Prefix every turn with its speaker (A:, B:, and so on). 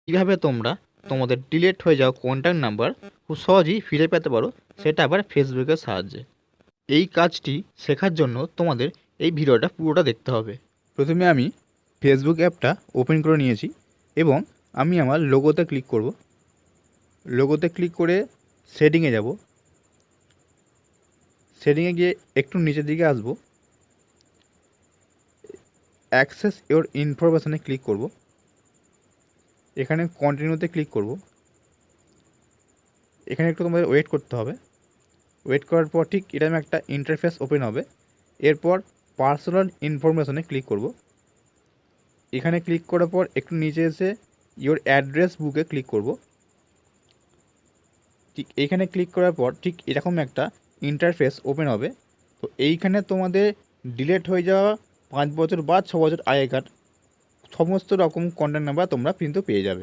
A: কীভাবে তোমরা তোমাদের ডিলিট হয়ে যাওয়া কন্ট্যাক্ট নাম্বার খুব সহজেই ফিরে পেতে পারো, সেটা আবার ফেসবুকের সাহায্যে। এই কাজটি শেখার জন্য তোমাদের এই ভিডিওটা পুরোটা দেখতে হবে। প্রথমে আমি ফেসবুক অ্যাপটা ওপেন করে নিয়েছি এবং আমি আমার লোগোতে ক্লিক করব। লোগোতে ক্লিক করে সেটিংয়ে যাব। সেটিংয়ে গিয়ে একটু নিচের দিকে আসব, অ্যাক্সেস ইওর ইনফরমেশনে ক্লিক করব। এখানে কন্টিনিউতে ক্লিক করব। এখানে একটু তোমাদের ওয়েট করতে হবে। ওয়েট করার পর ঠিক এরকম একটা ইন্টারফেস ওপেন হবে। এরপর পার্সোনাল ইনফরমেশনে ক্লিক করব। এখানে ক্লিক করার পর একটু নিচে এসে ইওর অ্যাড্রেস বুকে ক্লিক করব। ঠিক এইখানে ক্লিক করার পর ঠিক এরকম একটা ইন্টারফেস ওপেন হবে। তো এইখানে তোমাদের ডিলিট হয়ে যাওয়া 5 বছর বা 6 বছর আগেকার সমস্ত রকম কন্ট্যাক্ট নাম্বার তোমরা কিন্তু পেয়ে যাবে।